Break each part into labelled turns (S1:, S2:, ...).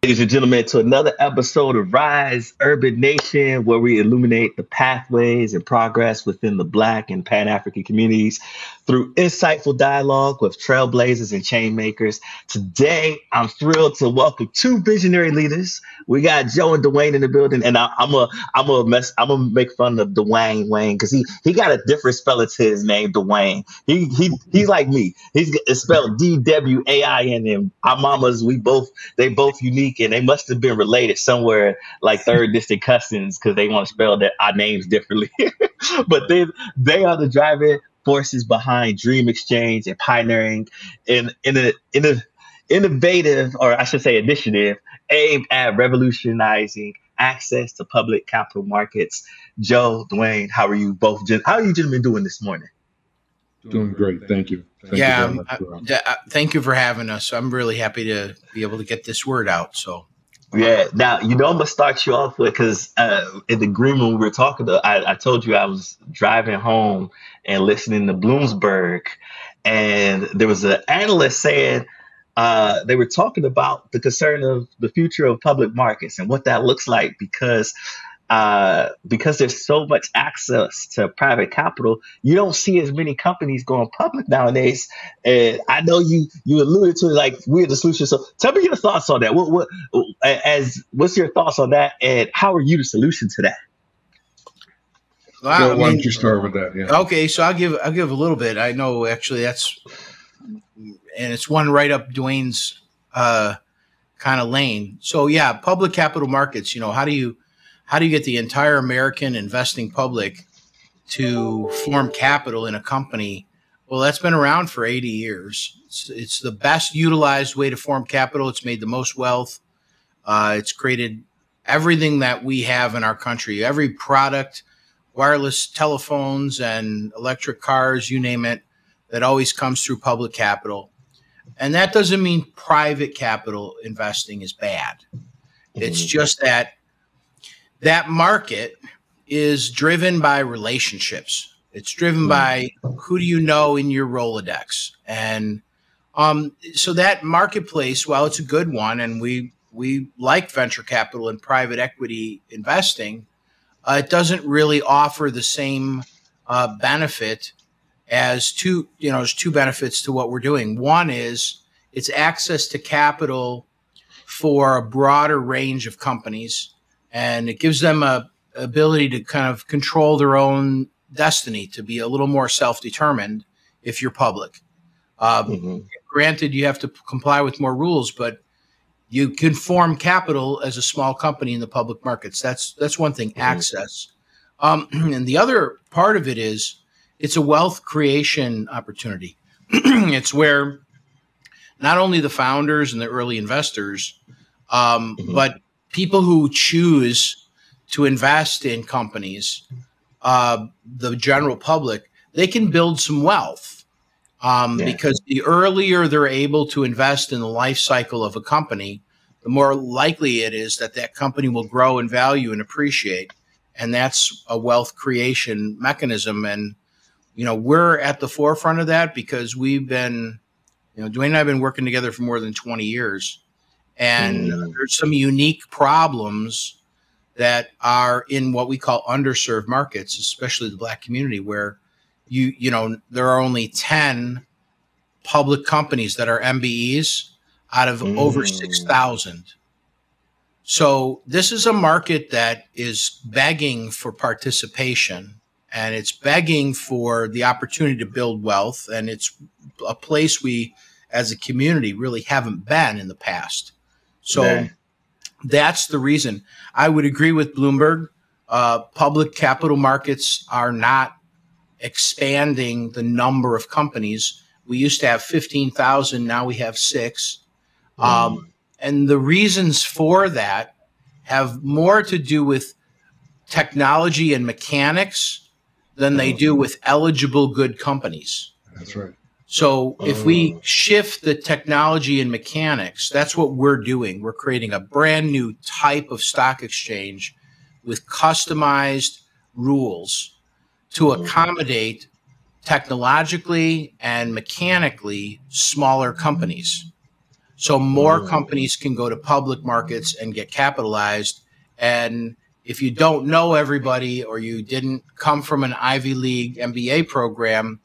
S1: Ladies and gentlemen, to another episode of Rise Urban Nation, where we illuminate the pathways and progress within the Black and Pan African communities through insightful dialogue with trailblazers and change makers. Today, I'm thrilled to welcome two visionary leaders. We got Joe and Dwain in the building, and I'm gonna make fun of Dwayne Wayne because he got a different spelling to his name, Dwayne. He's like me. It's spelled Dwain, and our mamas they both unique, and they must have been related somewhere like third distant cousins because they want to spell our names differently. But they are the driving forces behind Dream Exchange and pioneering in a innovative, or I should say initiative, aimed at revolutionizing access to public capital markets. Joe, Dwain, how are you gentlemen doing this morning?
S2: Doing great. Thank you.
S3: Thank you for having us. I'm really happy to be able to get this word out. So,
S1: yeah. Now, I'm going to start you off with, because in the green room we were talking, I told you I was driving home and listening to Bloomberg, and there was an analyst saying they were talking about the concern of the future of public markets and what that looks like, because there's so much access to private capital, you don't see as many companies going public nowadays. And I know you alluded to like we're the solution. So tell me your thoughts on that. What's your thoughts on that, and how are you the solution to that?
S2: Well, why don't you start with that? Yeah.
S3: Okay, so I'll give a little bit. I know actually and it's one right up Dwayne's kind of lane. So yeah, public capital markets. How do you get the entire American investing public to form capital in a company? Well, that's been around for 80 years. It's the best utilized way to form capital. It's made the most wealth. It's created everything that we have in our country, every product, wireless telephones and electric cars, you name it, that always comes through public capital. And that doesn't mean private capital investing is bad. It's just that market is driven by relationships. It's driven by who do you know in your Rolodex. And so that marketplace, while it's a good one, and we like venture capital and private equity investing, it doesn't really offer the same benefit as there's two benefits to what we're doing. One is it's access to capital for a broader range of companies, and it gives them a ability to kind of control their own destiny, to be a little more self-determined if you're public. Granted, you have to comply with more rules, but you can form capital as a small company in the public markets. That's one thing, access. And the other part of it is it's a wealth creation opportunity. It's where not only the founders and the early investors, but people who choose to invest in companies, the general public, they can build some wealth because the earlier they're able to invest in the life cycle of a company, the more likely it is that that company will grow in value and appreciate. And that's a wealth creation mechanism. And, we're at the forefront of that because we've been, Dwayne and I have been working together for more than 20 years. And there's some unique problems that are in what we call underserved markets, especially the Black community, where there are only 10 public companies that are MBEs out of over 6,000. So this is a market that is begging for participation, and it's begging for the opportunity to build wealth. And it's a place we, as a community, really haven't been in the past. So that's the reason. I would agree with Bloomberg. Public capital markets are not expanding the number of companies. We used to have 15,000. Now we have 6. And the reasons for that have more to do with technology and mechanics than they do with eligible good companies.
S2: That's right.
S3: So if we shift the technology and mechanics, that's what we're doing. We're creating a brand new type of stock exchange with customized rules to accommodate technologically and mechanically smaller companies. So more companies can go to public markets and get capitalized. And if you don't know everybody, or you didn't come from an Ivy League MBA program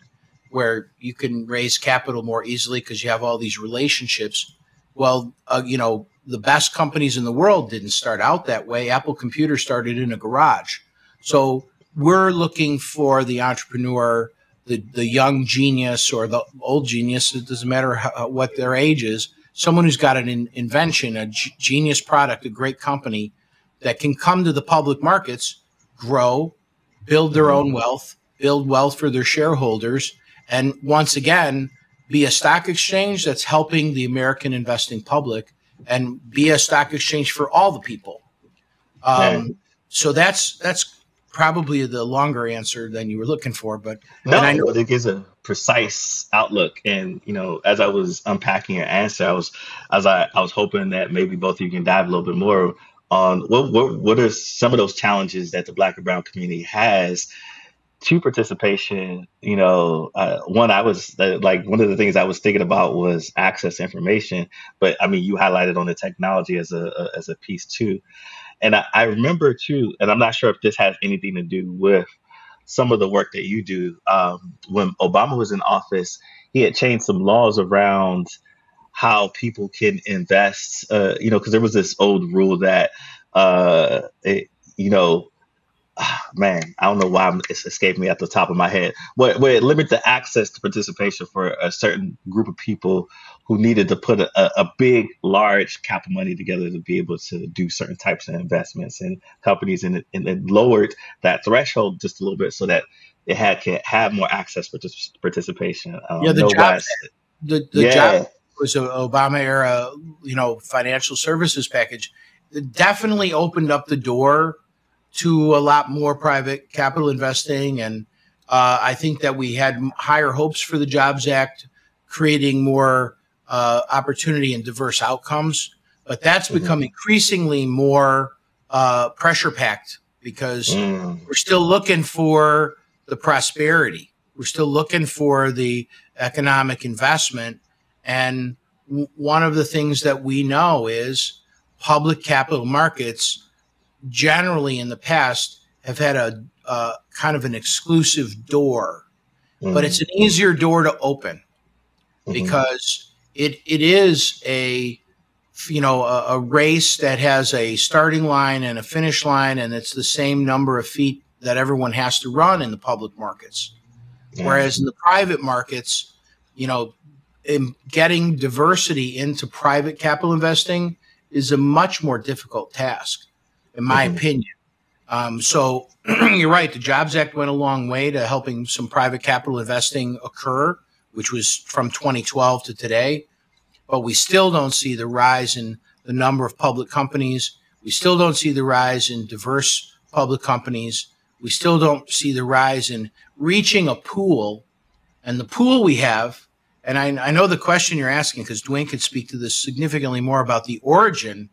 S3: where you can raise capital more easily because you have all these relationships, well, the best companies in the world didn't start out that way. Apple Computer started in a garage. So we're looking for the entrepreneur, the young genius or the old genius. It doesn't matter what their age is. Someone who's got an invention, a genius product, a great company that can come to the public markets, grow, build their own wealth, build wealth for their shareholders, and once again, be a stock exchange that's helping the American investing public and be a stock exchange for all the people. So that's probably the longer answer than you were looking for, but
S1: but it gives a precise outlook. And as I was unpacking your answer, I was hoping that maybe both of you can dive a little bit more on what are some of those challenges that the Black and Brown community has to participation. One of the things I was thinking about was access to information, but I mean, you highlighted on the technology as a piece too. And I remember too, and I'm not sure if this has anything to do with some of the work that you do. When Obama was in office, he had changed some laws around how people can invest, because there was this old rule that, man, I don't know why it's escaped me at the top of my head, where it limits the access to participation for a certain group of people who needed to put a big, large cap of money together to be able to do certain types of investments and companies, and it lowered that threshold just a little bit so that it can have more access for participation.
S3: The job was an Obama era, financial services package. It definitely opened up the door to a lot more private capital investing. And I think that we had higher hopes for the Jobs Act, creating more opportunity and diverse outcomes. But that's become increasingly more pressure packed because we're still looking for the prosperity. We're still looking for the economic investment. And one of the things that we know is public capital markets generally in the past have had a kind of an exclusive door, but it's an easier door to open because it is a race that has a starting line and a finish line, and it's the same number of feet that everyone has to run in the public markets. Whereas in the private markets, in getting diversity into private capital investing is a much more difficult task, in my opinion. So you're right. The Jobs Act went a long way to helping some private capital investing occur, which was from 2012 to today. But we still don't see the rise in the number of public companies. We still don't see the rise in diverse public companies. We still don't see the rise in reaching a pool. And the pool we have, and I know the question you're asking, because Dwain could speak to this significantly more about the origin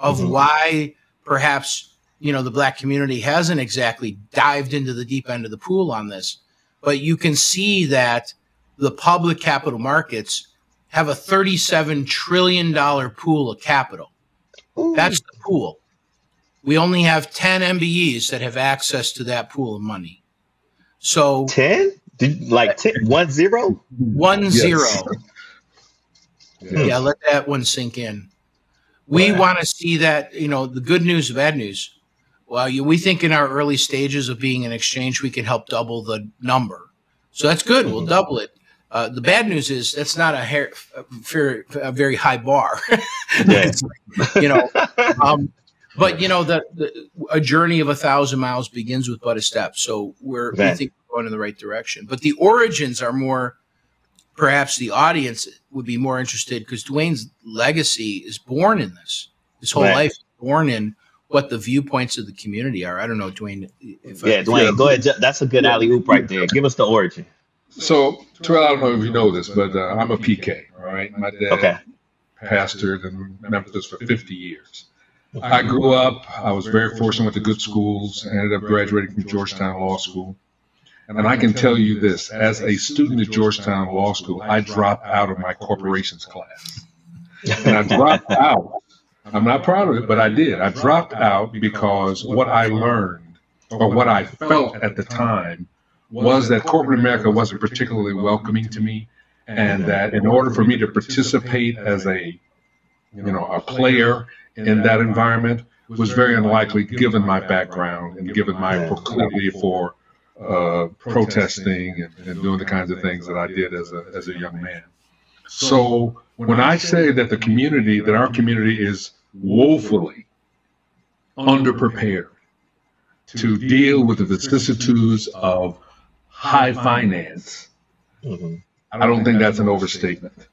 S3: of why perhaps, the Black community hasn't exactly dived into the deep end of the pool on this. But you can see that the public capital markets have a $37 trillion pool of capital. That's the pool. We only have 10 MBEs that have access to that pool of money. So
S1: 10? 10? 1-0?
S3: 1-0. Yeah, let that one sink in. We want to see that, the good news, the bad news. Well, we think in our early stages of being an exchange, we can help double the number. So that's good. We'll double it. The bad news is that's not a very high bar. But a journey of 1,000 miles begins with but a step. So we think we're going in the right direction. But the origins are more, perhaps the audience would be more interested because Dwain's legacy is born in this. His whole life is born in what the viewpoints of the community are. I don't know, Dwain.
S1: Dwain, go ahead. That's a good alley-oop right there. Give us the origin.
S2: So, Taryell, I don't know if you know this, but I'm a PK, all right? My dad pastored in Memphis for 50 years. I grew up, I was very fortunate, went to good schools, ended up graduating from Georgetown Law School. And I can tell you this, as a student at Georgetown Law School, I dropped out of my corporations class. And I dropped out. I'm not proud of it, but I did. I dropped out because what I learned, or what I felt at the time, was that corporate America wasn't particularly welcoming to me, and that in order for me to participate as a player in that environment was very unlikely, given my background and given my proclivity for protesting and doing the kinds of things that I did as a young man. So when I say that our community is woefully underprepared to deal with the vicissitudes of high finance, I don't think that's an overstatement.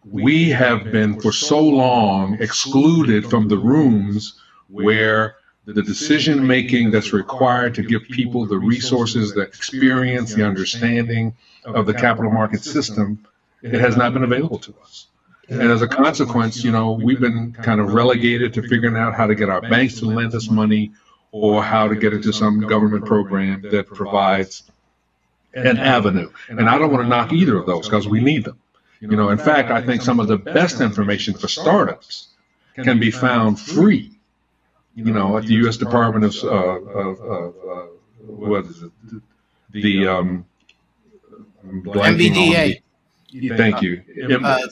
S2: We have been for so long excluded from the rooms where the decision making that's required to give people the resources, the experience, the understanding of the capital market system, it has not been available to us. And as a consequence, we've been kind of relegated to figuring out how to get our banks to lend us money, or how to get into some government program that provides an avenue. And I don't want to knock either of those, because we need them. In fact, I think some of the best information for startups can be found free, at the U.S. Department of what is it? The
S3: MBDA.
S2: Thank you.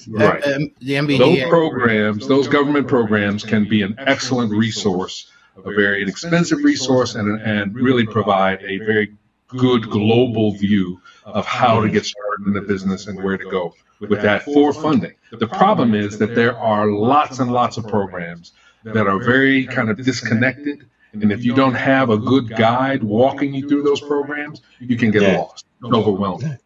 S2: Right.
S3: The MBDA.
S2: Those programs, those government programs, can be an excellent resource, a very inexpensive resource, and really provide a very good global view of how to get started in the business and where to go with that for funding. The problem is that there are lots and lots of programs that are very kind of disconnected, and if you don't have a good guide walking you through those programs, you can get lost. It's overwhelming.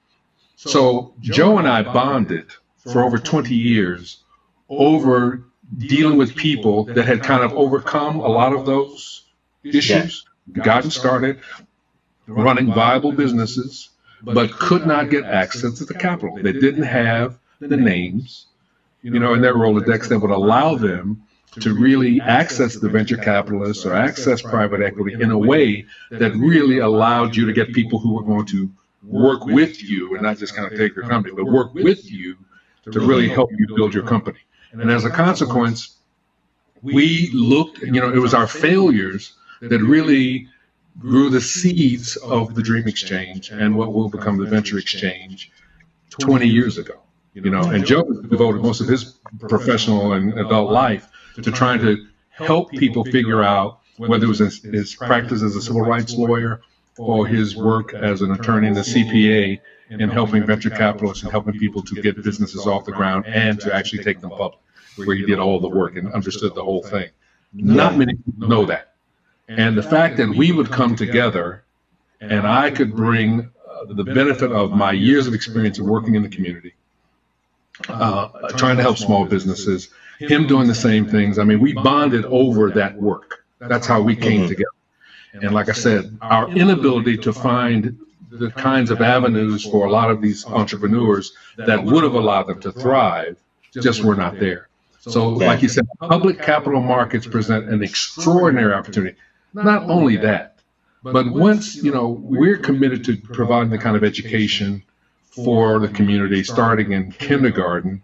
S2: So Joe and I bonded for over 20 years over dealing with people that had kind of overcome a lot of those issues, gotten started, running viable businesses, but could not get access to the capital. They didn't have the names, in their Rolodex that would allow them to really access the venture capitalists or access private equity in a way that really allowed you to get people who were going to work with you and not just kind of take your company, but work with you to really help you build your company. And as a consequence, we looked, it was our failures that really grew the seeds of the Dream Exchange and what will become the Venture Exchange 20 years ago. And Joe devoted most of his professional and adult life to trying to help people figure out, whether it was his practice as a civil rights lawyer or his work as an attorney and a CPA, in helping venture capitalists and helping people to get businesses off the ground and to actually take them public, where he did all the work and understood the whole thing. Not many people know that. And the fact that we would come together and I could bring the benefit of my years of experience in working in the community, trying to help small businesses, him doing the same things. I mean, we bonded over that work. That's how we came together. And like I said, our inability to find the kinds of avenues for a lot of these entrepreneurs that would have allowed them to thrive just were not there. So like you said, public capital markets present an extraordinary opportunity. Not only that, but once, we're committed to providing the kind of education for the community, starting in kindergarten,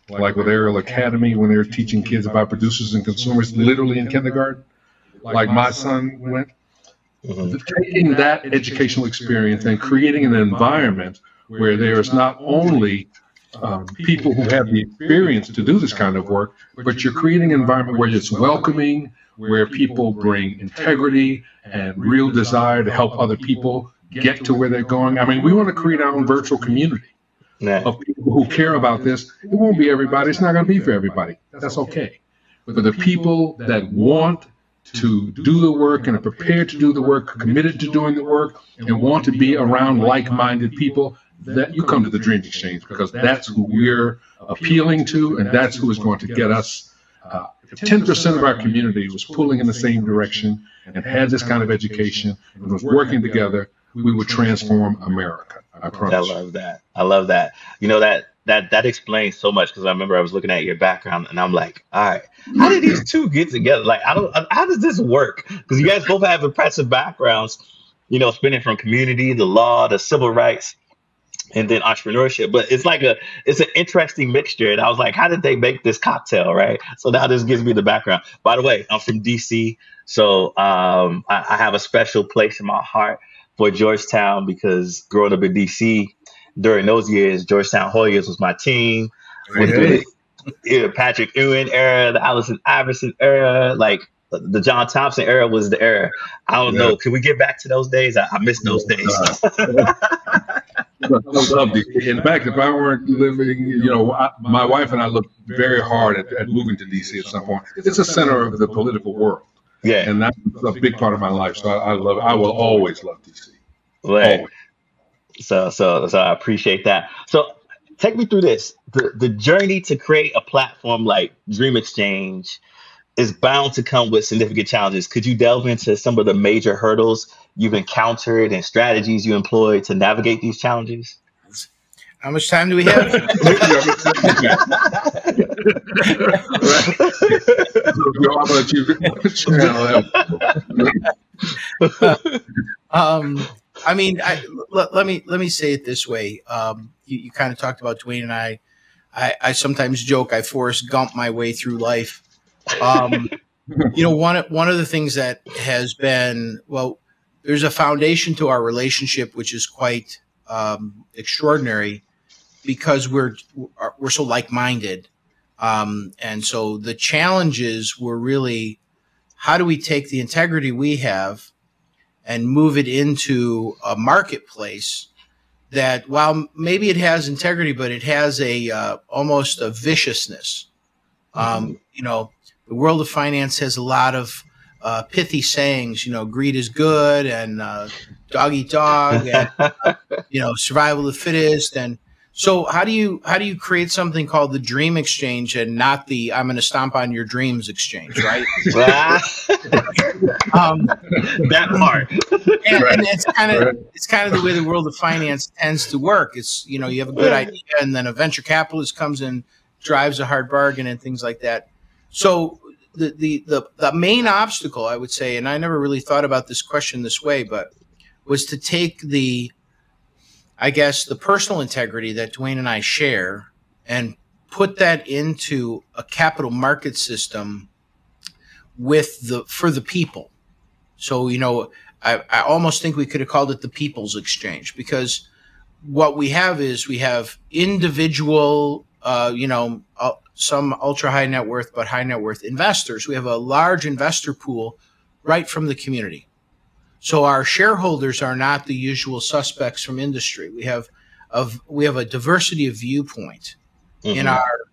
S2: like with Taryell Academy, when they were teaching kids about producers and consumers, literally in kindergarten, like my son went. Taking that educational experience and creating an environment where there is not only people who have the experience to do this kind of work, but you're creating an environment where it's welcoming, where people bring integrity and real desire to help other people get to where they're going. I mean, we want to create our own virtual community of people who care about this. It won't be everybody. It's not going to be for everybody. That's okay. But the people that want to do the work and are prepared to do the work, committed to doing the work, and want to be around like-minded people, that you come to the Dream Exchange, because that's who we're appealing to, and that's who is going to get us. If 10% of our community was pulling in the same direction and had this kind of education and was working together, we would transform America. I promise.
S1: I love that. That explains so much, because I remember I was looking at your background and I'm like, all right, how did these two get together? Like, how does this work? Because you guys both have impressive backgrounds, spanning from community, the law, the civil rights. and then entrepreneurship. But it's an interesting mixture. And I was like, how did they make this cocktail, right? So now this gives me the background. By the way, I'm from DC, so I have a special place in my heart for Georgetown because growing up in DC during those years, Georgetown Hoyas was my team. Went through the Patrick Ewing era, the Allison Iverson era, like the John Thompson era was the era. I don't know. Can we get back to those days? I miss those days.
S2: I love DC. In fact, if I weren't living, my wife and I looked very hard at moving to DC at some point. It's a center of the political world.
S1: Yeah.
S2: And that's a big part of my life. So I will always love DC.
S1: Right. Always. So I appreciate that. So take me through this. The journey to create a platform like Dream Exchange is bound to come with significant challenges. Could you delve into some of the major hurdles you've encountered and strategies you employ to navigate these challenges?
S3: How much time do we have? I mean, let me say it this way. You kind of talked about Dwain and I sometimes joke I Forrest Gump my way through life. One of the things that has been, well, there's a foundation to our relationship which is quite extraordinary because we're so like-minded, and so the challenges were really how do we take the integrity we have and move it into a marketplace that, while maybe it has integrity, but it has almost a viciousness. The world of finance has a lot of pithy sayings, greed is good and dog eat dog and, survival of the fittest. And so how do you create something called the Dream Exchange and not the I'm going to stomp on your dreams exchange, right?
S1: That part.
S3: And it's kind of the way the world of finance tends to work. It's, you have a good idea and then a venture capitalist comes in, drives a hard bargain and things like that. So the main obstacle, I would say, and I never really thought about this question this way, but was to take the personal integrity that Dwain and I share and put that into a capital market system for the people. So, I almost think we could have called it the People's Exchange, because what we have is we have individual, some ultra high net worth, but high net worth investors. We have a large investor pool right from the community. So our shareholders are not the usual suspects from industry. We have a diversity of viewpoint in our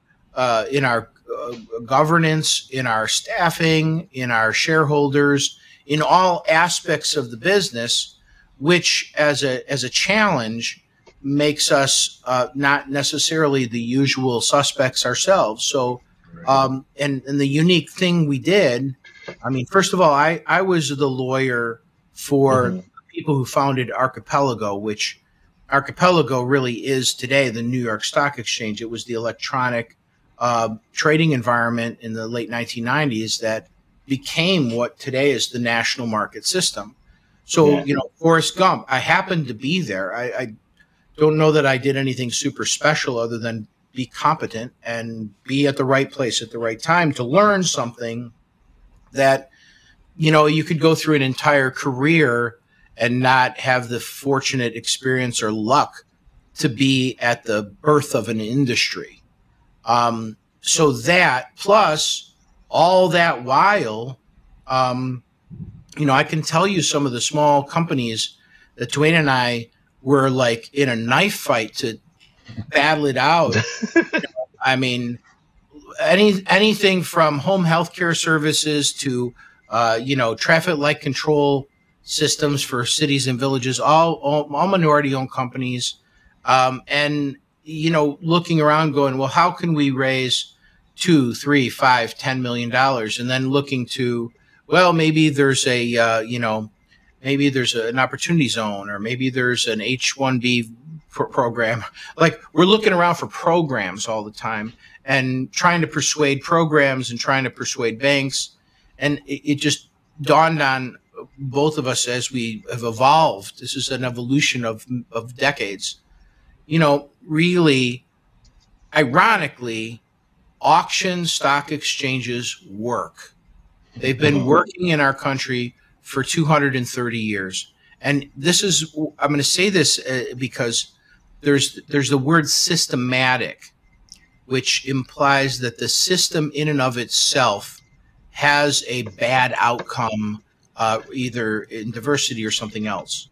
S3: governance, in our staffing, in our shareholders, in all aspects of the business, which as a challenge makes us not necessarily the usual suspects ourselves. So, and the unique thing we did, I mean, first of all, I was the lawyer for people who founded Archipelago, which Archipelago really is today the New York Stock Exchange. It was the electronic trading environment in the late 1990s that became what today is the national market system. So, Forrest Gump, I happened to be there. I don't know that I did anything super special other than be competent and be at the right place at the right time to learn something that, you could go through an entire career and not have the fortunate experience or luck to be at the birth of an industry. So that plus all that while, I can tell you some of the small companies that Dwain and I were like in a knife fight to battle it out. I mean, anything from home healthcare services to, traffic light control systems for cities and villages, all minority owned companies. And, looking around going, well, how can we raise $2, $3, $5, $10 million? And then looking to, well, maybe there's maybe there's an opportunity zone, or maybe there's an H-1B program. Like, we're looking around for programs all the time and trying to persuade programs and trying to persuade banks. And it just dawned on both of us as we have evolved. This is an evolution of decades. really, ironically, auction stock exchanges work. They've been working in our country for 230 years. And I'm going to say this because there's the word systematic, which implies that the system in and of itself has a bad outcome, either in diversity or something else.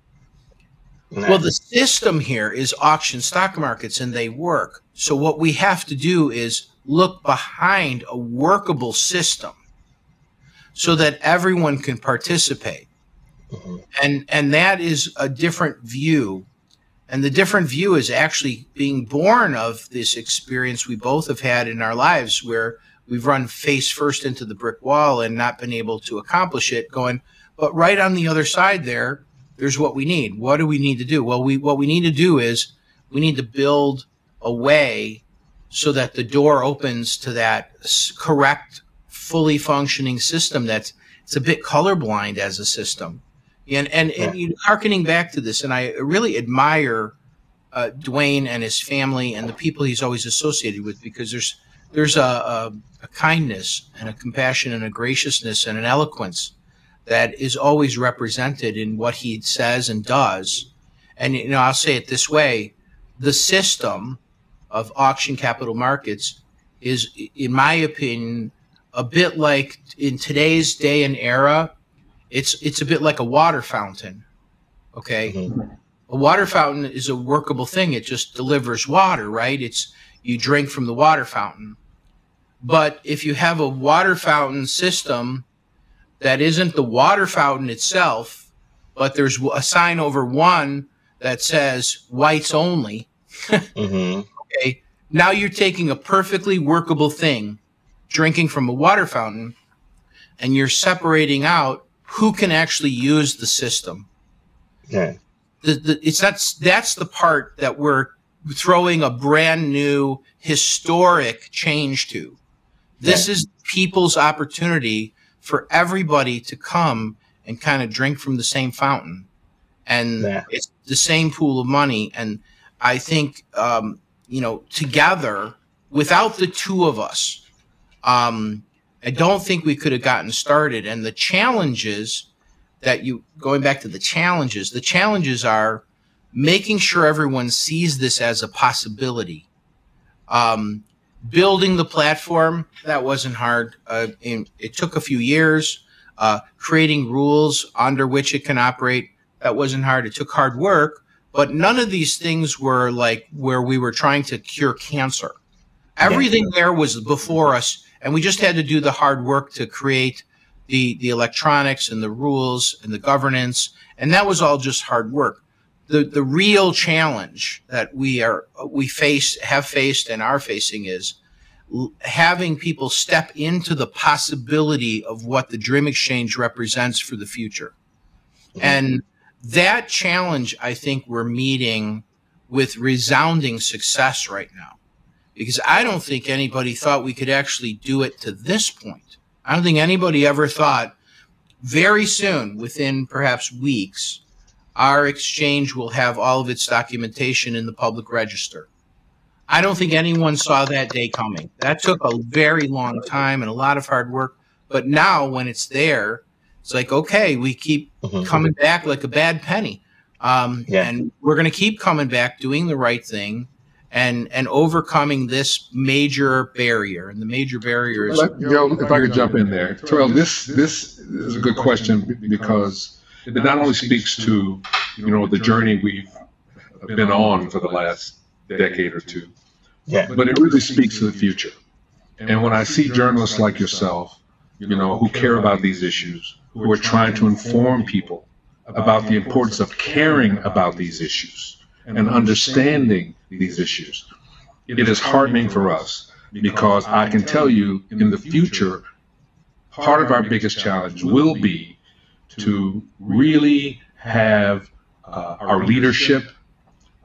S3: Nice. Well, the system here is auction stock markets, and they work. So what we have to do is look behind a workable system so that everyone can participate. And that is a different view. And the different view is actually being born of this experience we both have had in our lives, where we've run face first into the brick wall and not been able to accomplish it, going, but right on the other side there's what we need. What do we need to do? Well, what we need to do is we need to build a way so that the door opens to that correct, fully functioning system it's a bit colorblind as a system. And hearkening back to this, and I really admire Dwain and his family and the people he's always associated with, because there's a kindness and a compassion and a graciousness and an eloquence that is always represented in what he says and does. And I'll say it this way: the system of auction capital markets is, in my opinion, a bit like, in today's day and era, it's a bit like a water fountain. Okay. A water fountain is a workable thing. It just delivers water, right? You drink from the water fountain. But if you have a water fountain system that isn't the water fountain itself, but there's a sign over one that says whites only, okay, now you're taking a perfectly workable thing, drinking from a water fountain, and you're separating out who can actually use the system. Yeah. That's the part that we're throwing a brand new historic change to. This is people's opportunity for everybody to come and kind of drink from the same fountain. And it's the same pool of money. And I think, together, without the two of us, I don't think we could have gotten started. And the challenges going back to the challenges are making sure everyone sees this as a possibility. Building the platform, that wasn't hard. It took a few years. Creating rules under which it can operate, that wasn't hard. It took hard work, but none of these things were like where we were trying to cure cancer. Everything there was before us, and we just had to do the hard work to create the electronics and the rules and the governance, and that was all just hard work. The real challenge that we have faced and are facing is having people step into the possibility of what the Dream Exchange represents for the future. And that challenge, I think we're meeting with resounding success right now, because I don't think anybody thought we could actually do it to this point. I don't think anybody ever thought very soon, within perhaps weeks, our exchange will have all of its documentation in the public register. I don't think anyone saw that day coming. That took a very long time and a lot of hard work. But now when it's there, it's like, okay, we keep coming back like a bad penny. And we're going to keep coming back, doing the right thing, and overcoming this major barrier. And the major barrier is...
S2: Joe, if I could jump in there. Taryell, this is a good question, because it not only speaks to, the journey we've been on for the last decade or two, but it really speaks to the future. And when I see journalists like yourself, who care about these issues, who are trying to inform people about the importance of caring about these issues and understanding these issues, it is heartening for us, because I can tell you, in the future, part of our biggest challenge will be to really have our leadership,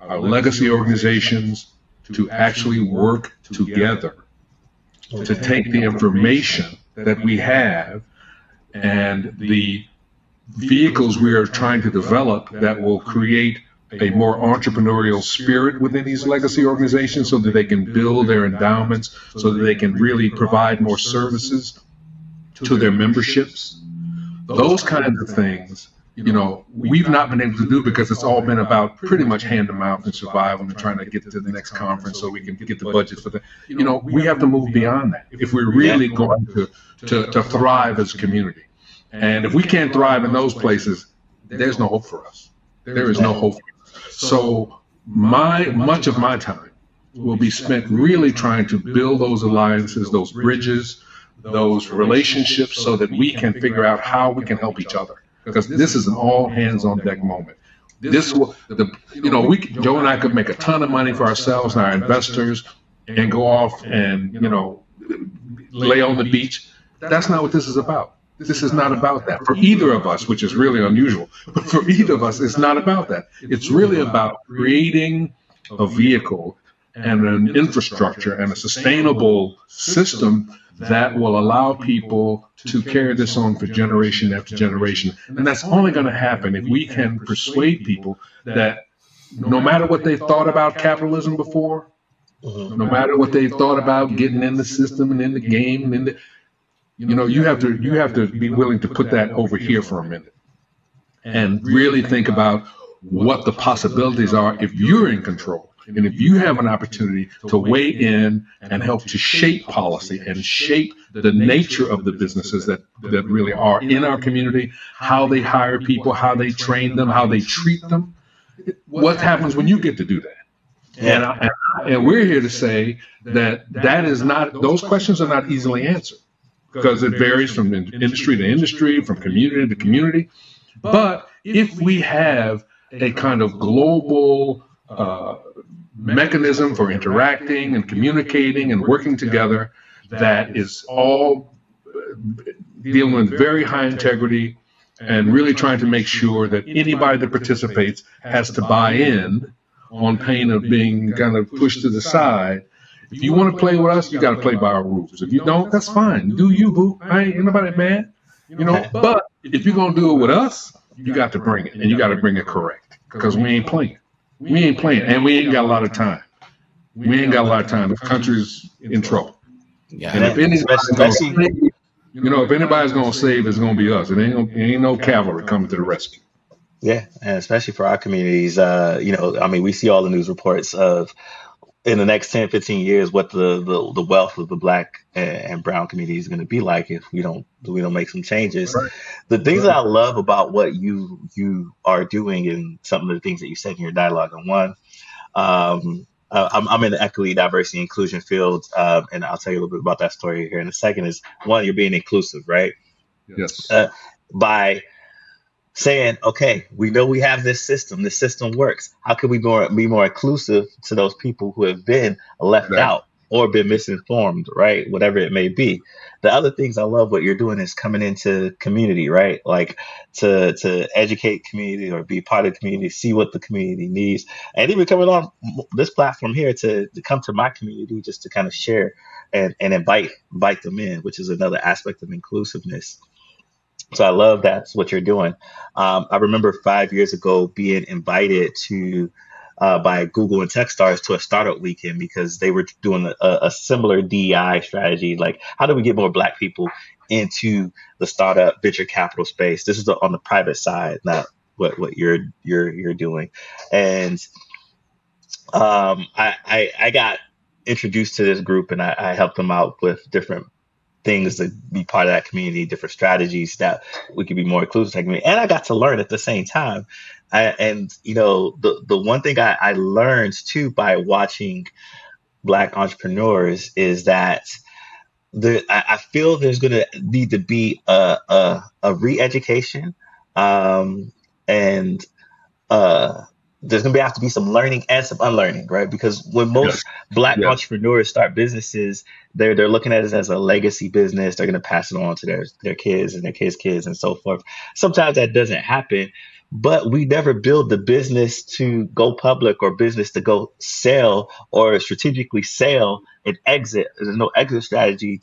S2: our legacy organizations, to actually work together to take the information that we have and the vehicles we are trying to develop that will create a more entrepreneurial spirit within these legacy organizations so that they can build their endowments, so that they can really provide more services to their memberships. Those kinds of things, we've not been able to do because it's all been about pretty much hand to mouth and survival and trying to get to the next conference so we can get the budget for that. We have to move beyond that if we're really going to thrive as a community. And if we can't thrive in those places, there's no hope for us. There is no hope. So much of my time will be spent really trying to build those alliances, those bridges, those relationships, so that we can figure out how we can help each other. Because this is an all hands on deck moment. Joe and I could make a ton of money for ourselves and our investors and go off and, lay on the beach. That's not what this is about. This is not about that for either of us, which is really unusual. But for either of us, it's not about that. It's really about creating a vehicle and an infrastructure and a sustainable system that will allow people to carry this on for generation after generation. And that's only going to happen if we can persuade people that no matter what they thought about capitalism before, no matter what they thought about getting in the system and in the game, and you have to be willing to put that over here for a minute and really think about what the possibilities are if you're in control. And if you have an opportunity to weigh in and help to shape policy and shape the nature of the businesses that really are in our community, how they hire people, how they train them, how they treat them, what happens when you get to do that? Yeah. And we're here to say that is not, those questions are not easily answered because it varies from industry to industry, from community to community. But if we have a kind of global mechanism for interacting and communicating and working together that is all dealing with very high integrity and really trying to make sure that anybody that participates has to buy in on pain of being kind of pushed to the side. If you want to play with us, you got to play by our rules. If you don't, that's fine. Do you, boo? Ain't nobody mad. But if you're going to do it with us, you got to bring it, and you got to bring it correct because we ain't playing. We ain't playing, and we ain't got a lot of time. The country's in trouble. Yeah. And if anybody's going to save, it's going to be us. It ain't no cavalry coming to the rescue.
S1: Yeah, and especially for our communities, we see all the news reports of in the next 10, 15 years what the wealth of the Black and brown community is going to be like if we don't make some changes. Right. The things that I love about what you are doing and some of the things that you said in your dialogue on one, I'm in the equity, diversity, inclusion field, and I'll tell you a little bit about that story here in a second. Is one, you're being inclusive, right?
S2: Yes.
S1: By saying, okay, we know we have this system works. How can we be more inclusive to those people who have been left out or been misinformed, right? Whatever it may be. The other things I love what you're doing is coming into community, right? Like to educate community or be part of the community, see what the community needs. And even coming on this platform here to come to my community just to kind of share and invite them in, which is another aspect of inclusiveness. So I love that's what you're doing. I remember 5 years ago being invited to by Google and Techstars to a startup weekend because they were doing a similar DEI strategy. Like, how do we get more Black people into the startup venture capital space? This is on the private side, not what you're doing. And I got introduced to this group and I helped them out with different things to be part of that community, different strategies that we could be more inclusive. And I got to learn at the same time. The one thing I learned too by watching Black entrepreneurs is that I feel there's going to need to be a re-education and there's going to have to be some learning and some unlearning, right? Because when most Black entrepreneurs start businesses, they're looking at it as a legacy business. They're going to pass it on to their kids and their kids' kids and so forth. Sometimes that doesn't happen, but we never build the business to go public or business to go sell or strategically sell and exit. There's no exit strategy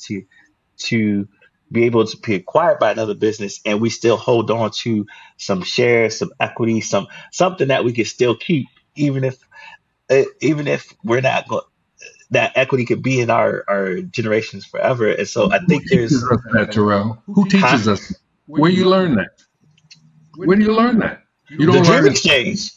S1: to be able to be acquired by another business, and we still hold on to some shares, some equity, something that we can still keep, even if we're not going. That equity could be in our generations forever. And so I think
S2: teaches us that, Taryell? Who teaches us? Where you learn that? Where do you learn that? You
S1: the
S2: don't
S1: Dream
S2: learn it.
S1: Exchange.